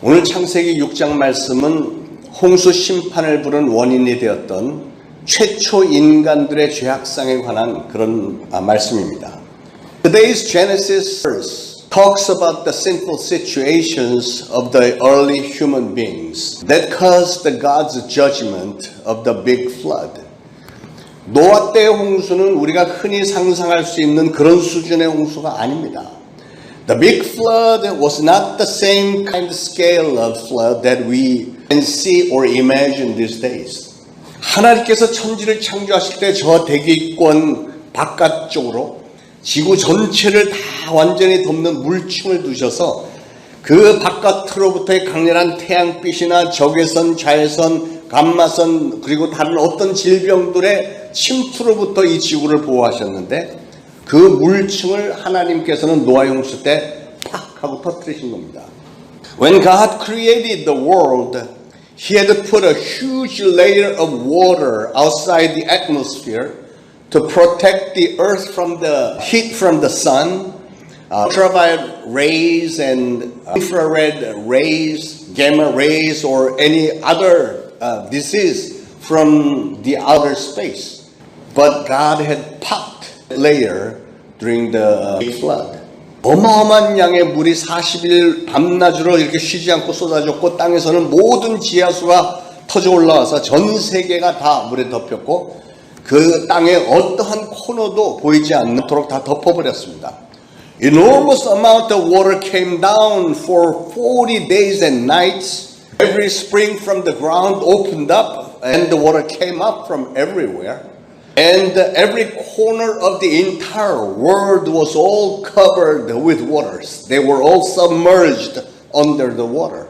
오늘 창세기 6장 말씀은 홍수 심판을 부른 원인이 되었던 최초 인간들의 죄악상에 관한 그런 말씀입니다. Today's Genesis verse talks about the sinful situations of the early human beings that caused the God's judgment of the big flood. 노아 때의 홍수는 우리가 흔히 상상할 수 있는 그런 수준의 홍수가 아닙니다. The big flood was not the same kind of scale of flood that we can see or imagine these days. 하나님께서 천지를 창조하실 때 저 대기권 바깥쪽으로 지구 전체를 다 완전히 덮는 물층을 두셔서 그 바깥으로부터의 강렬한 태양빛이나 적외선, 자외선, 감마선 그리고 다른 어떤 질병들의 침투로부터 이 지구를 보호하셨는데 그 물층을 하나님께서는 노아 홍수 때 팍 하고 터뜨리신 겁니다. When God created the world, He had to put a huge layer of water outside the atmosphere to protect the earth from the heat from the sun, ultraviolet rays and infrared rays, gamma rays, or any other disease from the outer space. But God had popped layer during the big flood. 어마어마한 양의 물이 40일 밤낮으로 이렇게 쉬지 않고 쏟아졌고 땅에서는 모든 지하수가 터져 올라와서 전 세계가 다 물에 덮였고 그 땅의 어떠한 코너도 보이지 않도록 다 덮어버렸습니다. Enormous amount of water came down for 40 days and nights. Every spring from the ground opened up and the water came up from everywhere. And every corner of the entire world was all covered with waters. They were all submerged under the water.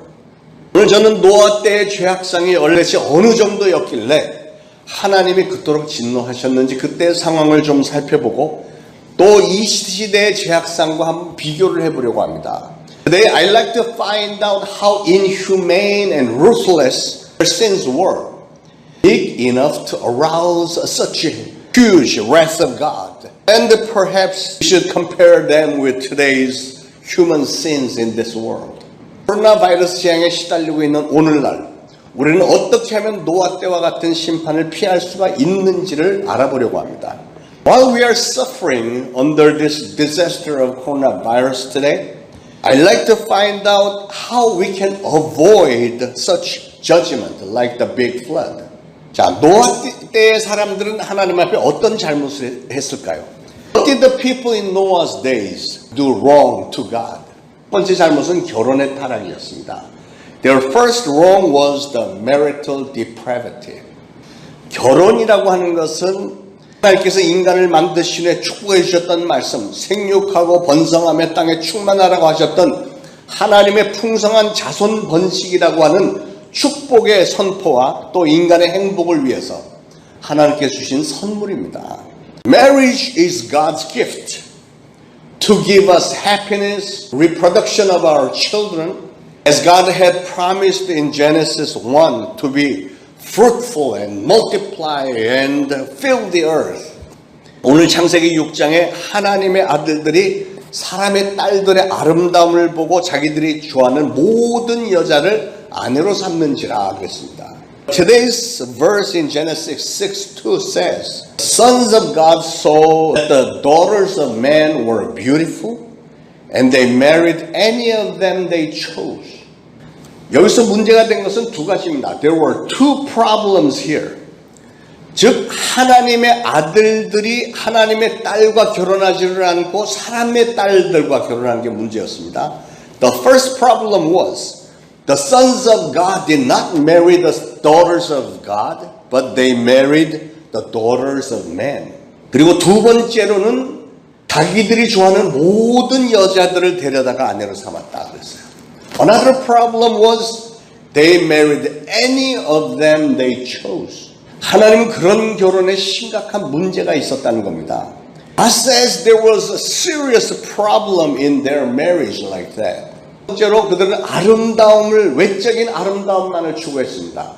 오늘 저는 노아 때의 죄악상이 얼렛이 어느 정도였길래 하나님이 그토록 진노하셨는지 그때의 상황을 좀 살펴보고 또 이 시대의 죄악상과 한번 비교를 해보려고 합니다. Today I'd like to find out how inhumane and ruthless their sins were. Big enough to arouse such a huge wrath of God. And perhaps we should compare them with today's human sins in this world. 코로나 바이러스 재앙에 시달리고 있는 오늘날 우리는 어떻게 하면 노아 때와 같은 심판을 피할 수가 있는지를 알아보려고 합니다. While we are suffering under this disaster of coronavirus today, I'd like to find out how we can avoid such judgment like the big flood. 자, 노아 때의 사람들은 하나님 앞에 어떤 잘못을 했을까요? What did the people in Noah's days do wrong to God? 첫 번째 잘못은 결혼의 타락이었습니다. Their first wrong was the marital depravity. 결혼이라고 하는 것은 하나님께서 인간을 만드신 후에 축복해 주셨던 말씀, 생육하고 번성하며 땅에 충만하라고 하셨던 하나님의 풍성한 자손 번식이라고 하는 축복의 선포와 또 인간의 행복을 위해서 하나님께 주신 선물입니다. Marriage is God's gift to give us happiness, reproduction of our children, as God had promised in Genesis 1 to be fruitful and multiply and fill the earth. 오늘 창세기 6장에 하나님의 아들들이 사람의 딸들의 아름다움을 보고 자기들이 좋아하는 모든 여자를 아내로 삼는지라 그랬습니다. Today's verse in Genesis 6:2 says, Sons of God saw that the daughters of men were beautiful, and they married any of them they chose. 여기서 문제가 된 것은 두 가지입니다. There were two problems here. 즉 하나님의 아들들이 하나님의 딸과 결혼하지를 않고 사람의 딸들과 결혼하는 게 문제였습니다. The first problem was the sons of God did not marry the daughters of God, but they married the daughters of men. 그리고 두 번째로는 자기들이 좋아하는 모든 여자들을 데려다가 아내로 삼았다 그랬어요. Another problem was they married any of them they chose. 하나님은 그런 결혼에 심각한 문제가 있었다는 겁니다. God says there was a serious problem in their marriage like that. 번째로 그들은 아름다움을 외적인 아름다움만을 추구했습니다.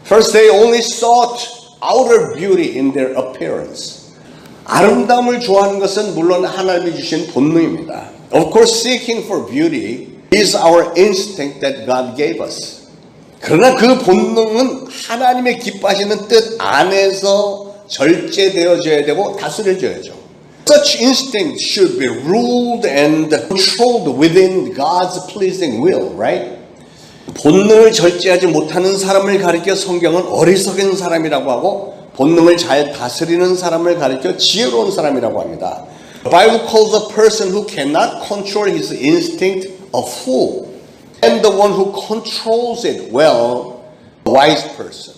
First, they only sought outer beauty in their appearance. 아름다움을 좋아하는 것은 물론 하나님이 주신 본능입니다. Of course, seeking for beauty is our instinct that God gave us. 그러나 그 본능은 하나님의 기뻐하시는 뜻 안에서 절제되어져야 되고 다스려져야죠. Such instinct should be ruled and controlled within God's pleasing will, right? 본능을 절제하지 못하는 사람을 가리켜 성경은 어리석은 사람이라고 하고 본능을 잘 다스리는 사람을 가리켜 지혜로운 사람이라고 합니다. The Bible calls a person who cannot control his instinct a fool, and the one who controls it well, a wise person.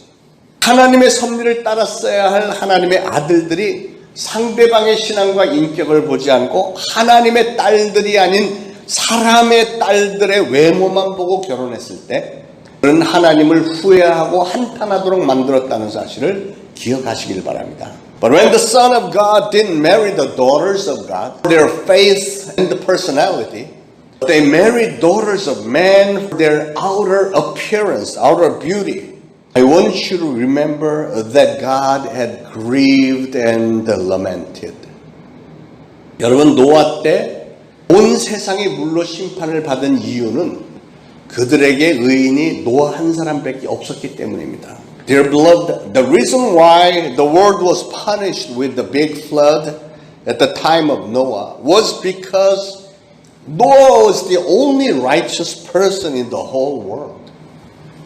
하나님의 섭리를 따랐어야 할 하나님의 아들들이 상대방의 신앙과 인격을 보지 않고 하나님의 딸들이 아닌 사람의 딸들의 외모만 보고 결혼했을 때 그런 하나님을 후회하고 한탄하도록 만들었다는 사실을 기억하시길 바랍니다. But when the Son of God didn't marry the daughters of God for their faith and personality, they married daughters of men for their outer appearance, outer beauty. I want you to remember that God had grieved and lamented. 여러분, 노아 때 온 세상이 물로 심판을 받은 이유는 그들에게 의인이 노아 한 사람밖에 없었기 때문입니다. Dear beloved, the reason why the world was punished with the big flood at the time of Noah was because Noah was the only righteous person in the whole world.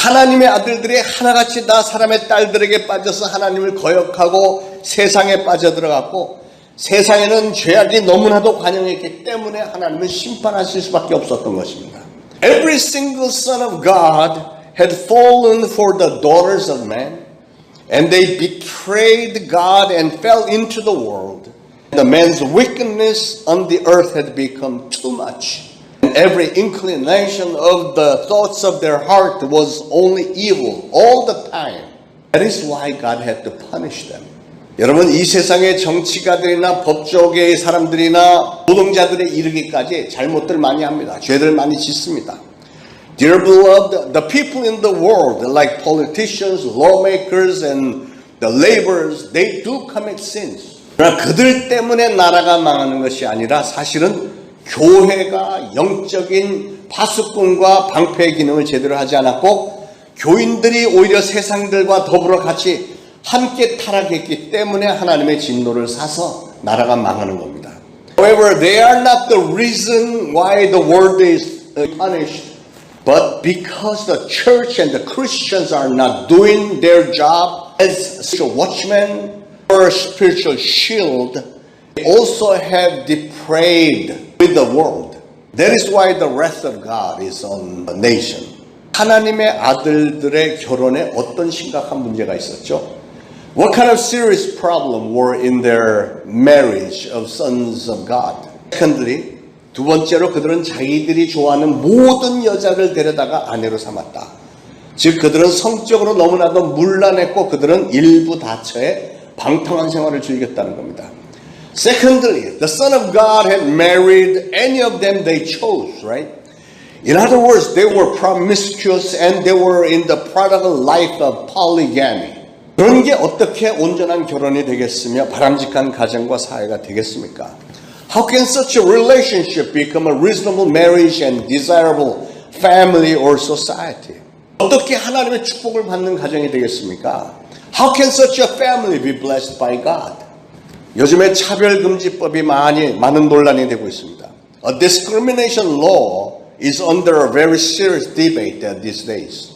하나님의 아들들이 하나같이 다 사람의 딸들에게 빠져서 하나님을 거역하고 세상에 빠져들어갔고 세상에는 죄악이 너무나도 관영했기 때문에 하나님은 심판하실 수밖에 없었던 것입니다. Every single son of God had fallen for the daughters of man, and they betrayed God and fell into the world. The man's wickedness on the earth had become too much. And every inclination of the thoughts of their heart was only evil all the time. That is why God had to punish them. 여러분, 이 세상의 정치가들이나 법조계의 사람들이나 노동자들에 이르기까지 잘못들 많이 합니다. 죄들 많이 짓습니다. Dear beloved, the people in the world, like politicians, lawmakers, and the laborers, they do commit sins. 그러나 그들 때문에 나라가 망하는 것이 아니라 사실은 교회가 영적인 파수꾼과 방패의 기능을 제대로 하지 않았고 교인들이 오히려 세상들과 더불어 같이 함께 타락했기 때문에 하나님의 진노를 사서 나라가 망하는 겁니다. However, they are not the reason why the world is punished, but because the church and the Christians are not doing their job as spiritual watchmen or spiritual shield, they also have depraved with the world. That is why the wrath of God is on the nation. 하나님의 아들들의 결혼에 어떤 심각한 문제가 있었죠? What kind of serious problem were in their marriage of sons of God? Secondly, 두 번째로 그들은 자기들이 좋아하는 모든 여자를 데려다가 아내로 삼았다. 즉 그들은 성적으로 너무나도 문란했고 그들은 일부 다처에 방탕한 생활을 즐겼다는 겁니다. Secondly, the Son of God had married any of them they chose, right? In other words, they were promiscuous and they were in the prodigal life of polygamy. 그런 게 어떻게 온전한 결혼이 되겠으며 바람직한 가정과 사회가 되겠습니까? How can such a relationship become a reasonable marriage and desirable family or society? 어떻게 하나님의 축복을 받는 가정이 되겠습니까? How can such a family be blessed by God? 요즘에 차별금지법이 많은 논란이 되고 있습니다. A discrimination law is under a very serious debate these days.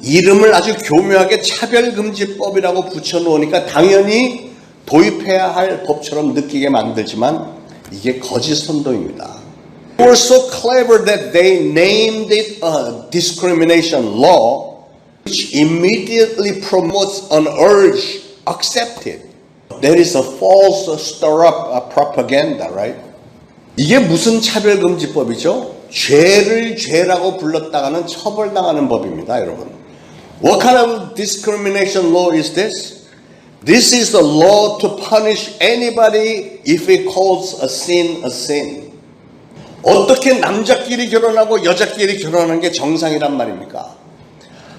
이름을 아주 교묘하게 차별금지법이라고 붙여놓으니까 당연히 도입해야 할 법처럼 느끼게 만들지만 이게 거짓 선동입니다. They were so clever that they named it a discrimination law which immediately promotes an urge accepted. That is a false stir-up propaganda, right? 이게 무슨 차별금지법이죠? 죄를 죄라고 불렀다가는 처벌당하는 법입니다, 여러분. What kind of discrimination law is this? This is the law to punish anybody if he calls a sin a sin. 어떻게 남자끼리 결혼하고 여자끼리 결혼하는 게 정상이란 말입니까?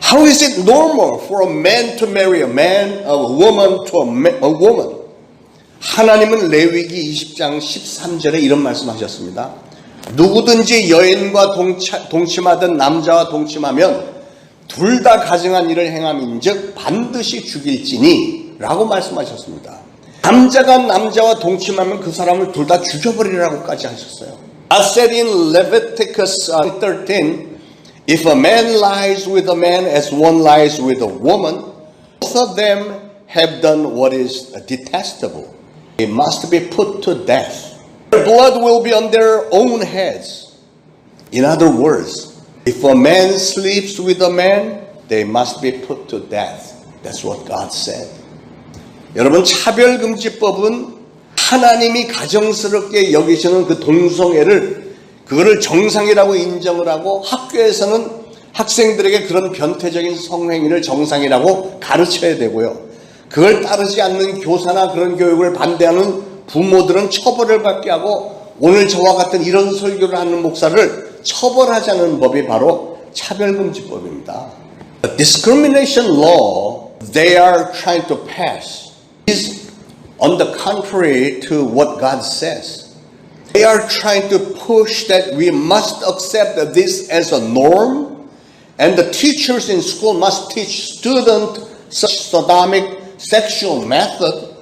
How is it normal for a man to marry a man, a woman to a woman? 하나님은 레위기 20장 13절에 이런 말씀하셨습니다. 누구든지 여인과 동침하든 남자와 동침하면 둘 다 가증한 일을 행함인즉 반드시 죽일지니 라고 말씀하셨습니다. 남자가 남자와 동침하면 그 사람을 둘 다 죽여버리라고까지 하셨어요. God said in Leviticus 13, if a man lies with a man as one lies with a woman, both of them have done what is detestable. They must be put to death. Their blood will be on their own heads. In other words, if a man sleeps with a man, they must be put to death. That's what God said. 여러분, 차별금지법은 하나님이 가정스럽게 여기시는 그 동성애를 그거를 정상이라고 인정을 하고 학교에서는 학생들에게 그런 변태적인 성행위를 정상이라고 가르쳐야 되고요. 그걸 따르지 않는 교사나 그런 교육을 반대하는 부모들은 처벌을 받게 하고 오늘 저와 같은 이런 설교를 하는 목사를 처벌하자는 법이 바로 차별금지법입니다. The discrimination law they are trying to pass is on the contrary to what God says. They are trying to push that we must accept this as a norm and the teachers in school must teach students such sodomic sexual method,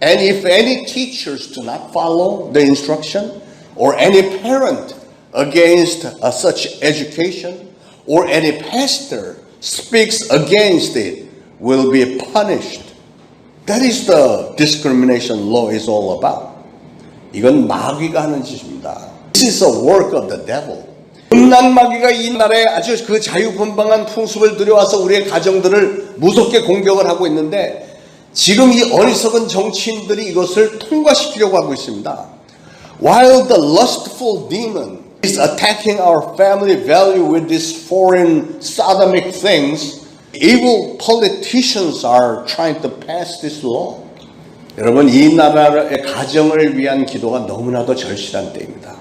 and if any teachers do not follow the instruction or any parent against such education or any pastor speaks against it will be punished. That is the discrimination law is all about. 이건 마귀가 하는 짓입니다. This is a work of the devil. 음란 마귀가 이 나라에 아주 그 자유분방한 풍습을 들여와서 우리의 가정들을 무섭게 공격을 하고 있는데 지금 이 어리석은 정치인들이 이것을 통과시키려고 하고 있습니다. While the lustful demon is attacking our family value with these foreign sodomic things, evil politicians are trying to pass this law. 여러분, 이 나라의 가정을 위한 기도가 너무나도 절실한 때입니다.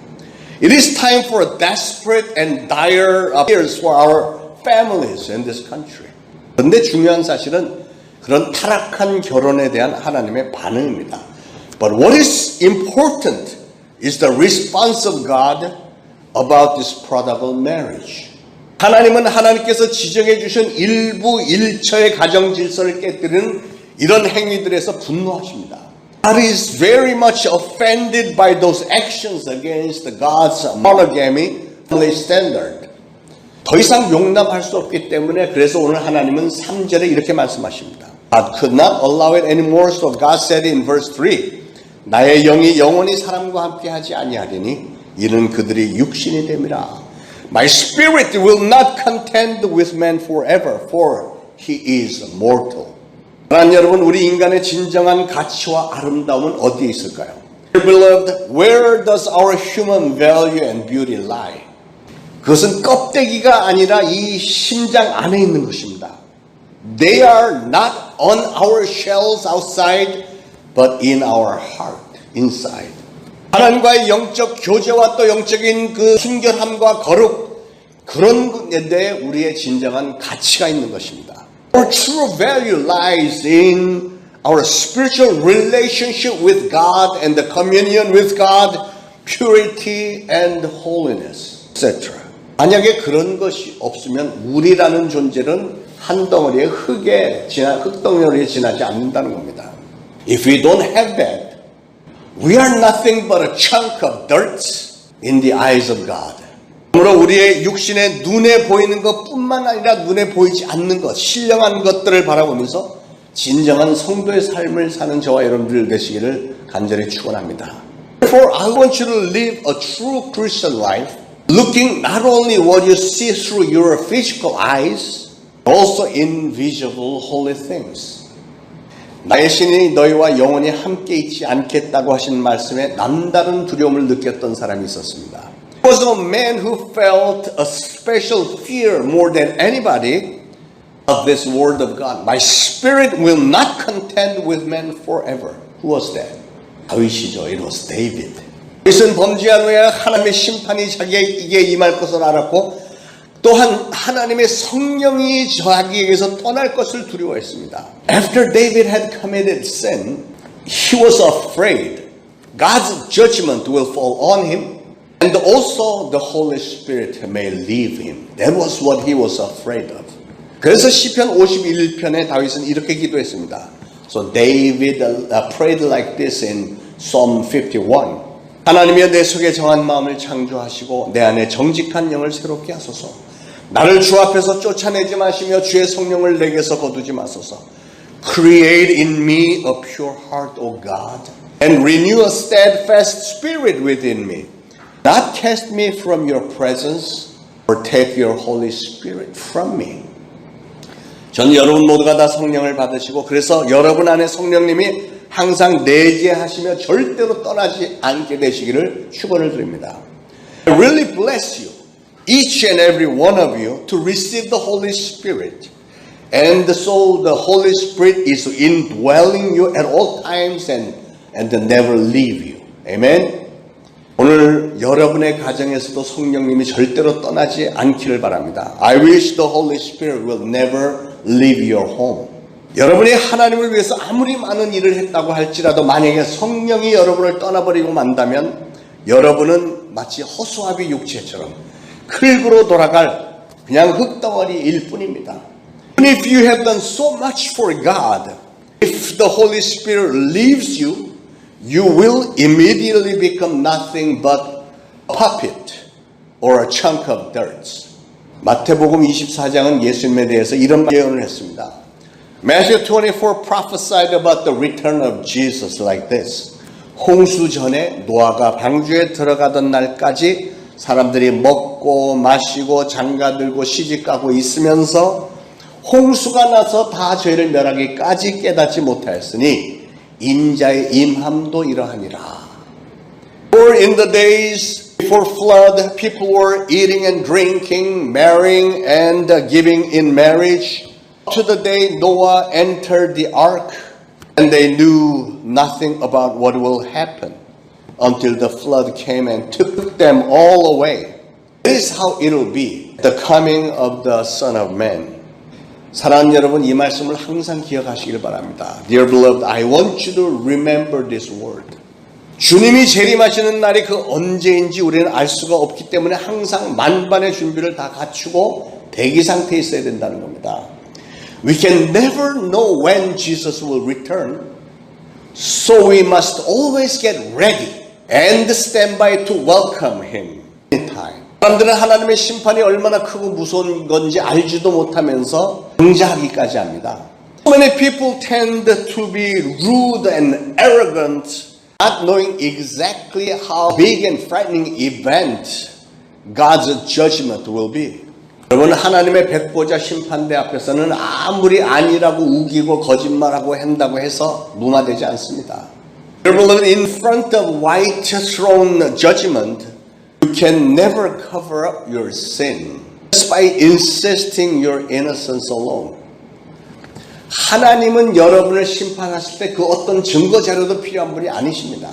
It is time for a desperate and dire prayers for our families in this country. 그런데 중요한 사실은 그런 타락한 결혼에 대한 하나님의 반응입니다. But what is important is the response of God about this prodigal marriage. 하나님은 하나님께서 지정해 주신 일부 일처의 가정 질서를 깨뜨리는 이런 행위들에서 분노하십니다. God is very much offended by those actions against God's monogamy standard. 더 이상 용납할 수 없기 때문에 그래서 오늘 하나님은 3절에 이렇게 말씀하십니다. God could not allow it anymore, so God said in verse 3, 나의 영이 영원히 사람과 함께 하지 아니하리니 이는 그들이 육신이 됨이라. My spirit will not contend with man forever, for he is mortal. 사랑하는 여러분, 우리 인간의 진정한 가치와 아름다움은 어디에 있을까요? Beloved, where does our human value and beauty lie? 그것은 껍데기가 아니라 이 심장 안에 있는 것입니다. They are not on our shells outside, but in our heart, inside. 하나님과의 영적 교제와 또 영적인 그 순결함과 거룩, 그런 데 우리의 진정한 가치가 있는 것입니다. Our true value lies in our spiritual relationship with God and the communion with God, purity and holiness, etc. 만약에 그런 것이 없으면 우리라는 존재는 한 덩어리의 흙덩어리에 지나지 않는다는 겁니다. If we don't have that, we are nothing but a chunk of dirt in the eyes of God. 그러므로 우리의 육신의 눈에 보이는 것뿐만 아니라 눈에 보이지 않는 것, 신령한 것들을 바라보면서 진정한 성도의 삶을 사는 저와 여러분들 되시기를 간절히 축원합니다. Therefore, I want you to live a true Christian life, looking not only what you see through your physical eyes, but also invisible holy things. 나의 신이 너희와 영원히 함께 있지 않겠다고 하신 말씀에 남다른 두려움을 느꼈던 사람이 있었습니다. There was a man who felt a special fear more than anybody of this word of God. My spirit will not contend with men forever. Who was that? 다윗이죠. It was David. 다윗은 범죄한 후에 하나님의 심판이 자기에게 임할 것을 알았고 또한 하나님의 성령이 자기에게서 떠날 것을 두려워했습니다. After David had committed sin, he was afraid God's judgment will fall on him. And also the Holy Spirit may leave him. That was what he was afraid of. 그래서 시편 51편에 다윗은 이렇게 기도했습니다. So David prayed like this in Psalm 51. 하나님이여 내 속에 정한 마음을 창조하시고 내 안에 정직한 영을 새롭게 하소서. 나를 주 앞에서 쫓아내지 마시며 주의 성령을 내게서 거두지 마소서. Create in me a pure heart, O God, and renew a steadfast spirit within me. Not cast me from your presence, or take your Holy Spirit from me. 전 여러분 모두가 다 성령을 받으시고 그래서 여러분 안에 성령님이 항상 내재하시며 절대로 떠나지 않게 되시기를 축원을 드립니다. I really bless you, each and every one of you, to receive the Holy Spirit. And so the Holy Spirit is indwelling you at all times and never leave you. Amen. 오늘 여러분의 가정에서도 성령님이 절대로 떠나지 않기를 바랍니다. I wish the Holy Spirit will never leave your home. 여러분이 하나님을 위해서 아무리 많은 일을 했다고 할지라도 만약에 성령이 여러분을 떠나버리고 만다면 여러분은 마치 허수아비 육체처럼 흙으로 돌아갈 그냥 흙덩어리일 뿐입니다. Even if you have done so much for God, if the Holy Spirit leaves you, you will immediately become nothing but a puppet or a chunk of dirt. 마태복음 24장은 예수님에 대해서 이런 예언을 했습니다. Matthew 24 prophesied about the return of Jesus like this. 홍수 전에 노아가 방주에 들어가던 날까지 사람들이 먹고 마시고 장가들고 시집가고 있으면서 홍수가 나서 다 죄를 멸하기까지 깨닫지 못하였으니 인자의 임함도 이러하니라. For in the days before flood, people were eating and drinking, marrying and giving in marriage, to the day Noah entered the ark, and they knew nothing about what will happen until the flood came and took them all away. This is how it will be, the coming of the Son of Man. 사랑하는 여러분, 이 말씀을 항상 기억하시길 바랍니다. Dear beloved, I want you to remember this word. 주님이 재림하시는 날이 그 언제인지 우리는 알 수가 없기 때문에 항상 만반의 준비를 다 갖추고 대기 상태에 있어야 된다는 겁니다. We can never know when Jesus will return, so we must always get ready and stand by to welcome Him in time. 사람들은 하나님의 심판이 얼마나 크고 무서운 건지 알지도 못하면서 응자하기까지 합니다. So many people tend to be rude and arrogant, not knowing exactly how big and frightening event God's judgment will be. 여러분, 하나님의 백보자 심판대 앞에서는 아무리 아니라고 우기고 거짓말하고 한다고 해서 무마되지 않습니다. 여러분, in front of white throne judgment, you can never cover up your sin just by insisting your innocence alone. 하나님은 여러분을 심판하실 때 그 어떤 증거 자료도 필요한 분이 아니십니다.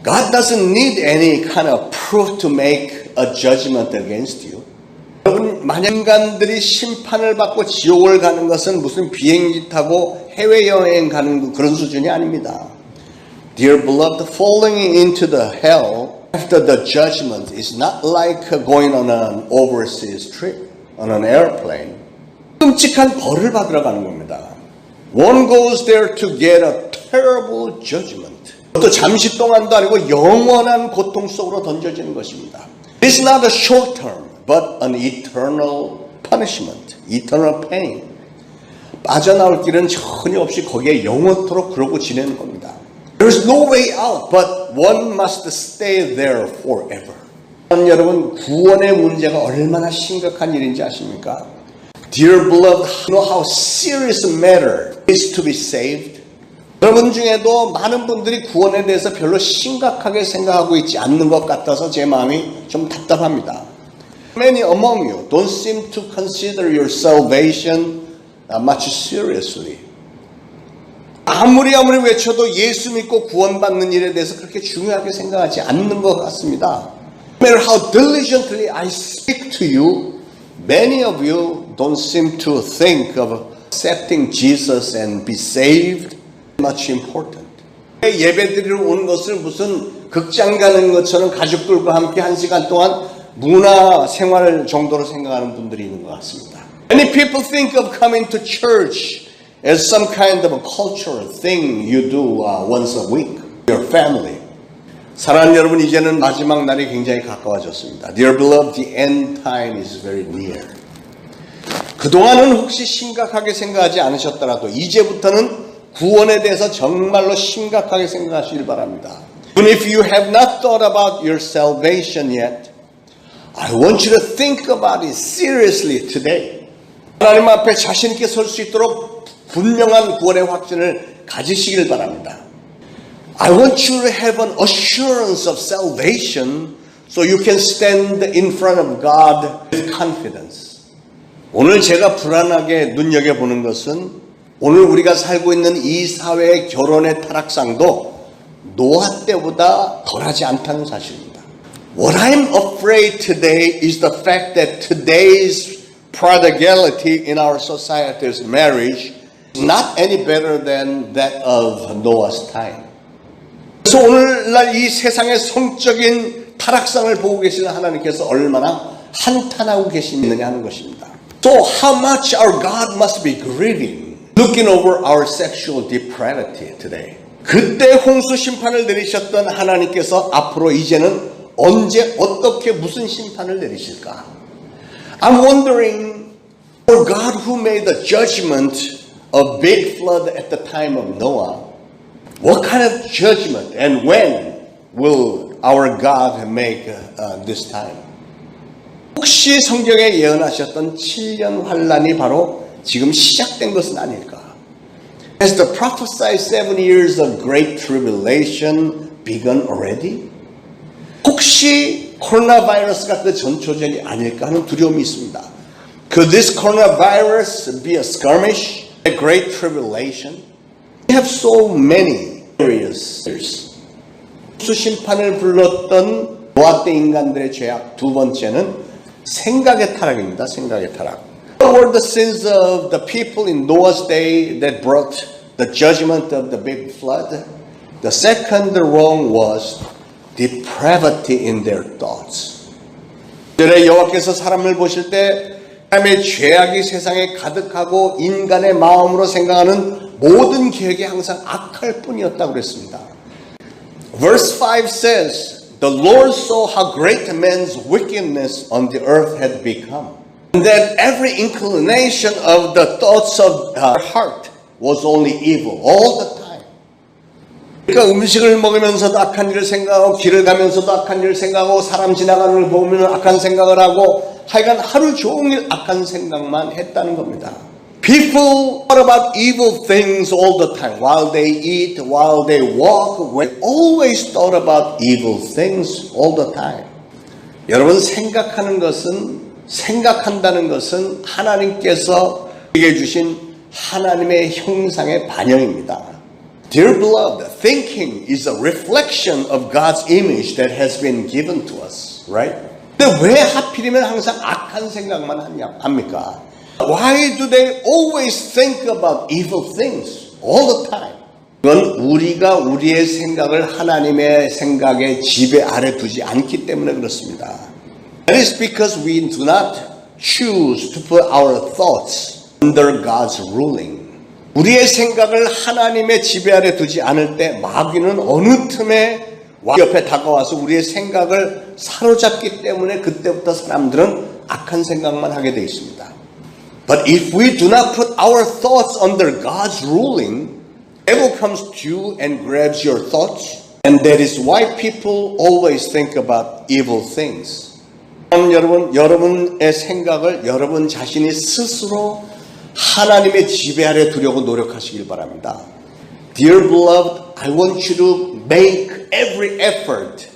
God doesn't need any kind of proof to make a judgment against you. 여러분, 만약 인간들이 심판을 받고 지옥을 가는 것은 무슨 비행기 타고 해외여행 가는 그런 수준이 아닙니다. Dear beloved, falling into the hell after the judgment is not like going on an overseas trip on an airplane. 끔찍한 벌을 받으러 가는 겁니다. One goes there to get a terrible judgment. 또 잠시 동안도 아니고 영원한 고통 속으로 던져지는 것입니다. It's not a short term, but an eternal punishment, eternal pain. 빠져나올 길은 전혀 없이 거기에 영원토록 그러고 지내는 겁니다. There is no way out, but one must stay there forever. 여러분, 구원의 문제가 얼마나 심각한 일인지 아십니까? Dear beloved, you know how serious a matter is to be saved? 여러분 중에도 많은 분들이 구원에 대해서 별로 심각하게 생각하고 있지 않는 것 같아서 제 마음이 좀 답답합니다. Many among you don't seem to consider your salvation much seriously. 아무리 외쳐도 예수 믿고 구원받는 일에 대해서 그렇게 중요하게 생각하지 않는 것 같습니다. No matter how diligently I speak to you, many of you don't seem to think of accepting Jesus and be saved much important. 예배드리러 오는 것을 무슨 극장 가는 것처럼 가족들과 함께 1시간 동안 문화 생활 정도로 생각하는 분들이 있는 것 같습니다. Many people think of coming to church as some kind of a cultural thing you do once a week. Your family. 사랑하는 여러분, 이제는 마지막 날이 굉장히 가까워졌습니다. Dear beloved, the end time is very near. 그동안은 혹시 심각하게 생각하지 않으셨더라도 이제부터는 구원에 대해서 정말로 심각하게 생각하시길 바랍니다. Even if you have not thought about your salvation yet, I want you to think about it seriously today. 하나님 앞에 자신 있게 설 수 있도록 분명한 구원의 확신을 가지시길 바랍니다. I want you to have an assurance of salvation so you can stand in front of God with confidence. 오늘 제가 불안하게 눈여겨보는 것은 오늘 우리가 살고 있는 이 사회의 결혼의 타락상도 노아 때보다 덜하지 않다는 사실입니다. What I'm afraid today is the fact that today's prodigality in our society's marriage is not any better than that of Noah's time. 그래서 오늘날 이 세상의 성적인 타락상을 보고 계시는 하나님께서 얼마나 한탄하고 계시느냐 하는 것입니다. So how much our God must be grieving looking over our sexual depravity today. 그때 홍수 심판을 내리셨던 하나님께서 앞으로 이제는 언제 어떻게 무슨 심판을 내리실까? I'm wondering, for God who made the judgment of big flood at the time of Noah, what kind of judgment and when will our God make this time? 혹시 성경에 예언하셨던 7년 환란이 바로 지금 시작된 것은 아닐까? Has the prophesied 7 years of great tribulation begun already? 혹시 코로나 바이러스가 그 전초전이 아닐까 하는 두려움이 있습니다. Could this coronavirus be a skirmish, a great tribulation? We have so many various years. 수심판을 불렀던 노아 때 인간들의 죄악 두 번째는 생각의 타락입니다. 생각의 타락. What were the sins of the people in Noah's day that brought the judgment of the big flood? The second wrong was depravity in their thoughts. 여호와께서 사람을 보실 때 사람의 죄악이 세상에 가득하고 인간의 마음으로 생각하는 모든 계획이 항상 악할 뿐이었다고 그랬습니다. Verse 5 says, The Lord saw how great man's wickedness on the earth had become, and that every inclination of the thoughts of her heart was only evil all the time. 그러니까 음식을 먹으면서도 악한 일을 생각하고 길을 가면서도 악한 일을 생각하고 사람 지나가는 걸 보면 악한 생각을 하고 하여간 하루 종일 악한 생각만 했다는 겁니다. People thought about evil things all the time. While they eat, while they walk, they always thought about evil things all the time. 여러분 생각한다는 것은 하나님께서 우리에게 주신 하나님의 형상의 반영입니다. Dear beloved, thinking is a reflection of God's image that has been given to us, right? 근데 왜 하필이면 항상 악한 생각만 합니까? Why do they always think about evil things all the time? 그건 우리가 우리의 생각을 하나님의 생각의 지배 아래 두지 않기 때문에 그렇습니다. That is because we do not choose to put our thoughts under God's ruling. 우리의 생각을 하나님의 지배 아래 두지 않을 때 마귀는 어느 틈에 옆에 다가와서 우리의 생각을 사로잡기 때문에 그때부터 사람들은 악한 생각만 하게 되어 있습니다. But if we do not put our thoughts under God's ruling, the devil comes to you and grabs your thoughts, and that is why people always think about evil things. 여러분의 생각을 여러분 자신이 스스로 하나님의 지배 아래 두려고 노력하시길 바랍니다. Dear beloved, I want you to make every effort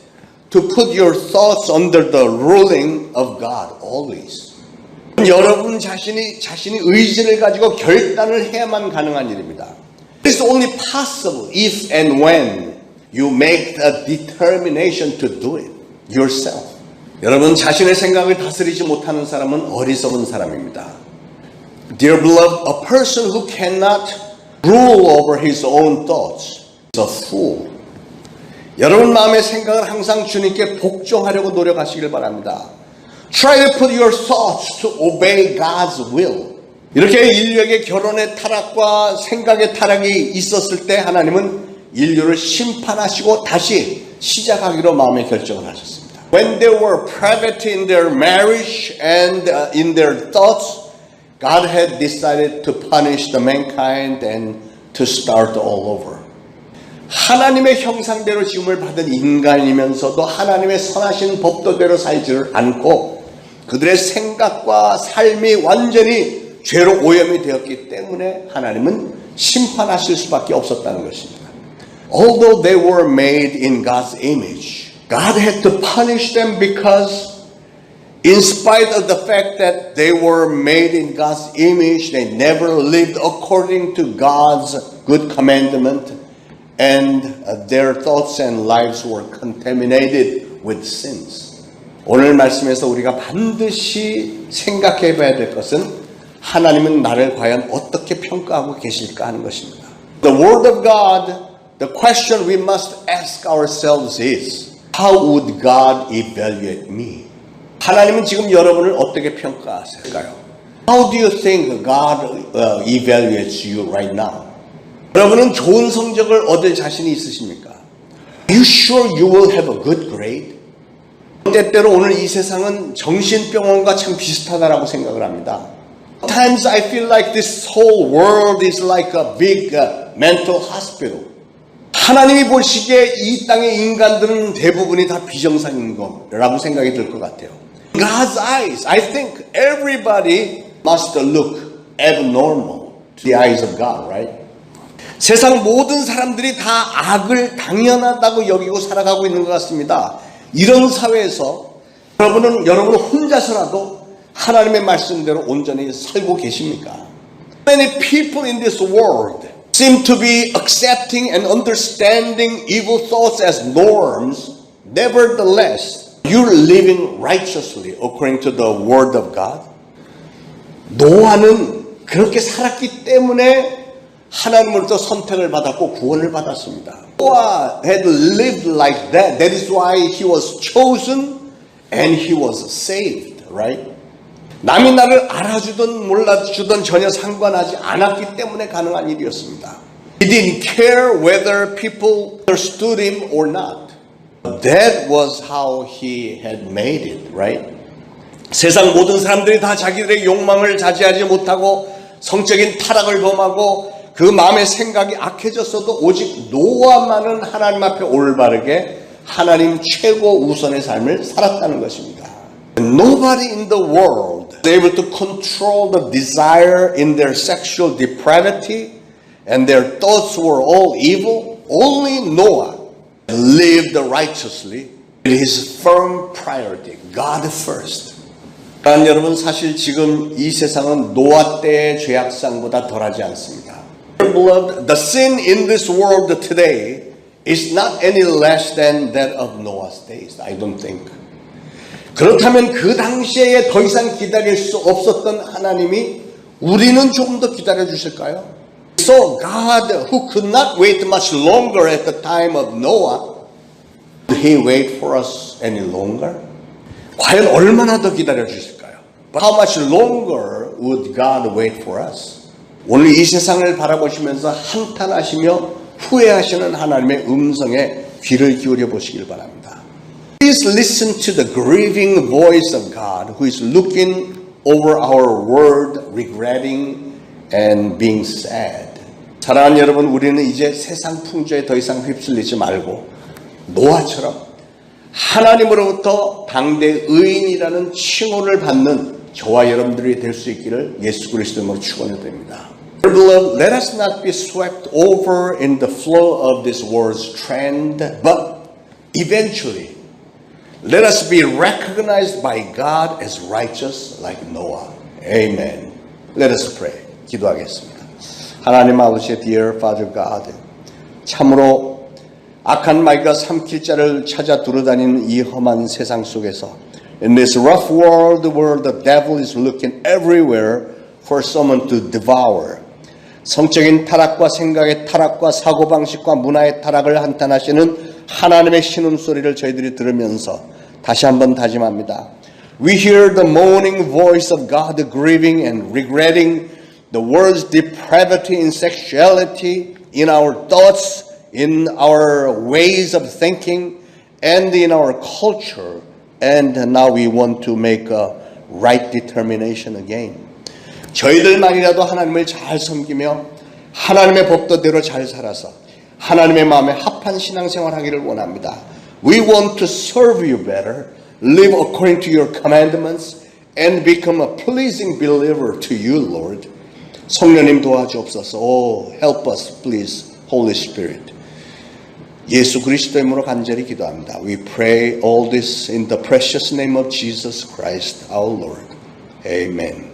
to put your thoughts under the ruling of God always. 여러분 자신이 의지를 가지고 결단을 해야만 가능한 일입니다. It is only possible if and when you make a determination to do it yourself. 여러분 자신의 생각을 다스리지 못하는 사람은 어리석은 사람입니다. Dear beloved, a person who cannot rule over his own thoughts is a fool. 여러분 마음의 생각을 항상 주님께 복종하려고 노력하시길 바랍니다. Try to put your thoughts to obey God's will. 이렇게 인류에게 결혼의 타락과 생각의 타락이 있었을 때 하나님은 인류를 심판하시고 다시 시작하기로 마음의 결정을 하셨습니다. When they were private in their marriage and in their thoughts, God had decided to punish the mankind and to start all over. 하나님의 형상대로 지음을 받은 인간이면서도 하나님의 선하신 법도대로 살지를 않고 그들의 생각과 삶이 완전히 죄로 오염이 되었기 때문에 하나님은 심판하실 수밖에 없었다는 것입니다. Although they were made in God's image, God had to punish them because in spite of the fact that they were made in God's image, they never lived according to God's good commandment and their thoughts and lives were contaminated with sins. 오늘 말씀에서 우리가 반드시 생각해 봐야 될 것은 하나님은 나를 과연 어떻게 평가하고 계실까 하는 것입니다. The Word of God, the question we must ask ourselves is, how would God evaluate me? 하나님은 지금 여러분을 어떻게 평가하실까요? How do you think God evaluates you right now? 여러분은 좋은 성적을 얻을 자신이 있으십니까? Are you sure you will have a good grade? 때때로 오늘 이 세상은 정신병원과 참 비슷하다라고 생각을 합니다. Sometimes I feel like this whole world is like a big mental hospital. 하나님이 보시기에 이 땅의 인간들은 대부분이 다 비정상인 거라고 생각이 들 것 같아요. In God's eyes, I think everybody must look abnormal to the eyes of God, right? 세상 모든 사람들이 다 악을 당연하다고 여기고 살아가고 있는 것 같습니다. 이런 사회에서 여러분 혼자서라도 하나님의 말씀대로 온전히 살고 계십니까? Many people in this world seem to be accepting and understanding evil thoughts as norms. Nevertheless, you're living righteously according to the word of God. 노아는 그렇게 살았기 때문에 하나님으로부터 선택을 받았고 구원을 받았습니다. Noah had lived like that. That is why he was chosen and he was saved, right? 남이 나를 알아주든 몰라주든 전혀 상관하지 않았기 때문에 가능한 일이었습니다. He didn't care whether people understood him or not. That was how he had made it, right? 세상 모든 사람들이 다 자기들의 욕망을 자제하지 못하고 성적인 타락을 범하고 그 마음의 생각이 악해졌어도 오직 노아만은 하나님 앞에 올바르게 하나님 최고 우선의 삶을 살았다는 것입니다. Nobody in the world is able to control the desire in their sexual depravity and their thoughts were all evil. Only Noah lived righteously with his firm priority, God first. 여러분 사실 지금 이 세상은 노아 때의 죄악상보다 덜하지 않습니다. Beloved, the sin in this world today is not any less than that of Noah's days. I don't think. 그렇다면 그 당시에 더 이상 기다릴 수 없었던 하나님이 우리는 조금 더 기다려 주실까요? So God, who could not wait much longer at the time of Noah, did He wait for us any longer? 과연 얼마나 더 기다려 주실까요? But how much longer would God wait for us? 오늘 이 세상을 바라보시면서 한탄하시며 후회하시는 하나님의 음성에 귀를 기울여 보시길 바랍니다. Please listen to the grieving voice of God who is looking over our world, regretting and being sad. 사랑하는 여러분, 우리는 이제 세상 풍조에 더 이상 휩쓸리지 말고 노아처럼 하나님으로부터 당대 의인이라는 칭호를 받는 저와 여러분들이 될 수 있기를 예수 그리스도 이름으로 축원드립니다. Beloved, let us not be swept over in the flow of this world's trend, but eventually, let us be recognized by God as righteous like Noah. Amen. Let us pray. 기도하겠습니다. 하나님 아버지, dear Father God, 참으로 악한 마귀가 삼킬 자를 찾아 두루다니는 이 험한 세상 속에서 in this rough world where the devil is looking everywhere for someone to devour, 성적인 타락과 생각의 타락과 사고방식과 문화의 타락을 한탄하시는 하나님의 신음소리를 저희들이 들으면서 다시 한번 다짐합니다. We hear the moaning voice of God grieving and regretting the world's depravity in sexuality, in our thoughts, in our ways of thinking, and in our culture. And now we want to make a right determination again. 저희들만이라도 하나님을 잘 섬기며 하나님의 법도대로 잘 살아서 하나님의 마음에 합한 신앙생활 하기를 원합니다. We want to serve you better, live according to your commandments, and become a pleasing believer to you, Lord. 성령님 도와주옵소서. Oh, help us, please, Holy Spirit. 예수 그리스도의 이름으로 간절히 기도합니다. We pray all this in the precious name of Jesus Christ, our Lord. Amen.